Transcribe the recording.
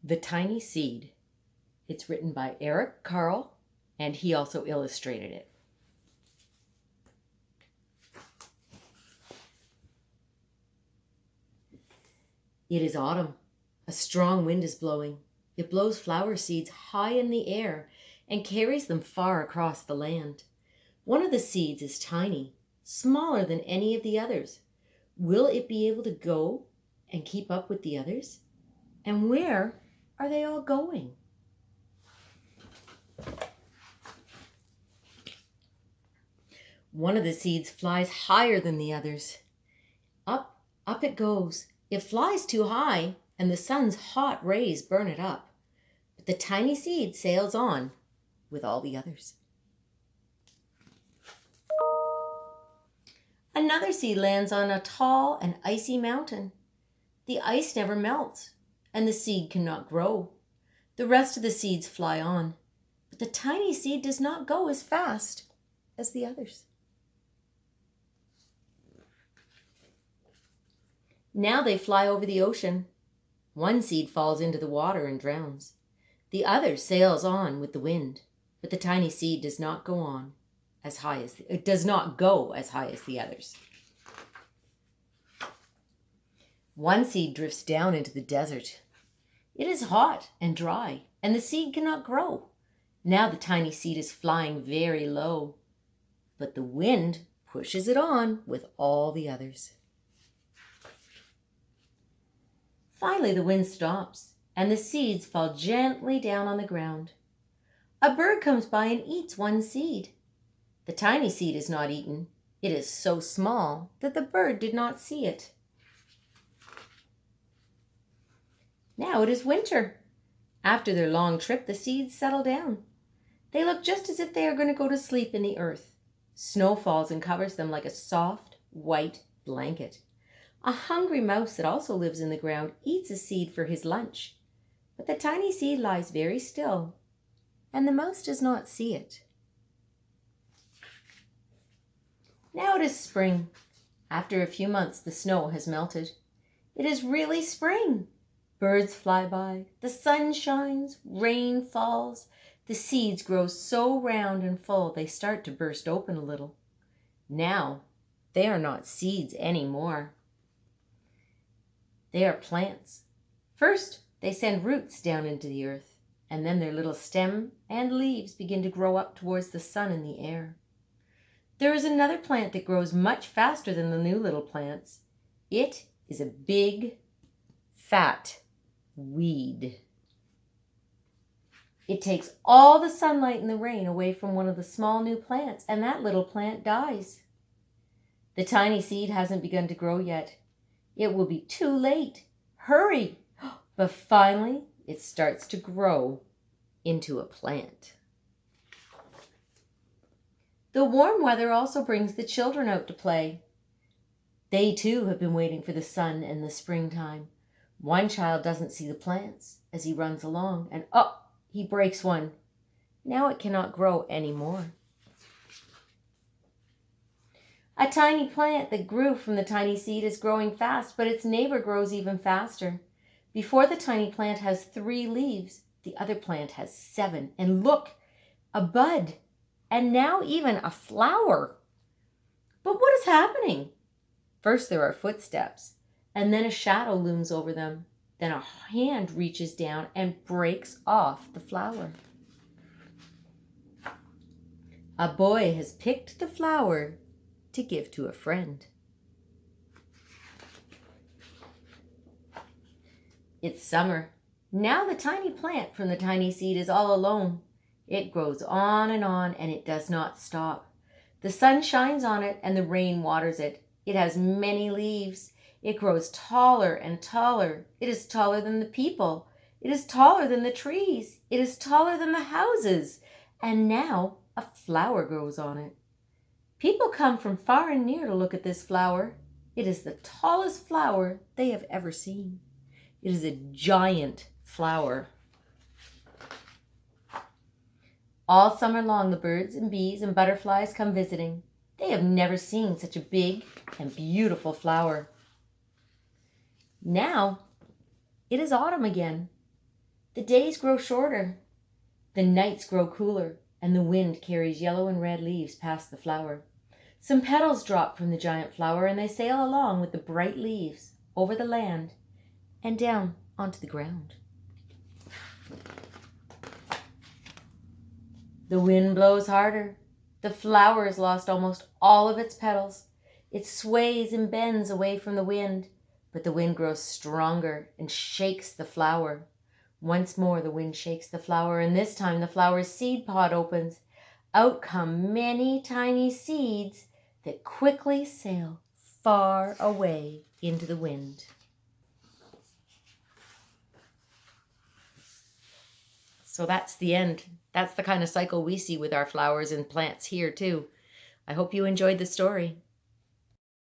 The Tiny Seed. It's written by Carle, and he also illustrated it. It is autumn. A strong wind is blowing. It blows flower seeds high in the air and carries them far across the land. One of the seeds is tiny, smaller than any of the others. Will it be able to go and keep up with the others? And where are they all going? One of the seeds flies higher than the others. Up, up it goes. It flies too high, and the sun's hot rays burn it up. But the tiny seed sails on with all the others. Another seed lands on a tall and icy mountain. The ice never melts, and the seed cannot grow. The rest of the seeds fly on, but the tiny seed does not go as fast as the others. Now they fly over the ocean. One seed falls into the water and drowns. The other sails on with the wind, but the tiny seed does not go on as high as it does not go as high as the others. One seed drifts down into the desert. It is hot and dry, and the seed cannot grow. Now the tiny seed is flying very low, but the wind pushes it on with all the others. Finally, the wind stops, and the seeds fall gently down on the ground. A bird comes by and eats one seed. The tiny seed is not eaten. It is so small that the bird did not see it. Now it is winter. After their long trip, the seeds settle down. They look just as if they are going to go to sleep in the earth. Snow falls and covers them like a soft, white blanket. A hungry mouse that also lives in the ground eats a seed for his lunch. But the tiny seed lies very still, and the mouse does not see it. Now it is spring. After a few months, the snow has melted. It is really spring. Birds fly by, the sun shines, rain falls. The seeds grow so round and full they start to burst open a little. Now they are not seeds anymore. They are plants. First, they send roots down into the earth, and then their little stem and leaves begin to grow up towards the sun and the air. There is another plant that grows much faster than the new little plants. It is a big, fat weed. It takes all the sunlight and the rain away from one of the small new plants, and that little plant dies. The tiny seed hasn't begun to grow yet. It will be too late. Hurry! But finally, it starts to grow into a plant. The warm weather also brings the children out to play. They too have been waiting for the sun and the springtime. One child doesn't see the plants as he runs along, and he breaks one. Now it cannot grow anymore. A tiny plant that grew from the tiny seed is growing fast, but its neighbor grows even faster. Before the tiny plant has 3 leaves, the other plant has 7. And look, a bud, and now even a flower. But what is happening? First there are footsteps, and then a shadow looms over them. Then a hand reaches down and breaks off the flower. A boy has picked the flower to give to a friend. It's summer. Now the tiny plant from the tiny seed is all alone. It grows on, and it does not stop. The sun shines on it, and the rain waters it. It has many leaves. It grows taller and taller. It is taller than the people. It is taller than the trees. It is taller than the houses. And now a flower grows on it. People come from far and near to look at this flower. It is the tallest flower they have ever seen. It is a giant flower. All summer long, the birds and bees and butterflies come visiting. They have never seen such a big and beautiful flower. Now it is autumn again. The days grow shorter, the nights grow cooler, and the wind carries yellow and red leaves past the flower. Some petals drop from the giant flower, and they sail along with the bright leaves over the land and down onto the ground. The wind blows harder. The flower has lost almost all of its petals. It sways and bends away from the wind, but the wind grows stronger and shakes the flower. Once more the wind shakes the flower, and this time the flower's seed pod opens. Out come many tiny seeds that quickly sail far away into the wind. So that's the end. That's the kind of cycle we see with our flowers and plants here too. I hope you enjoyed the story.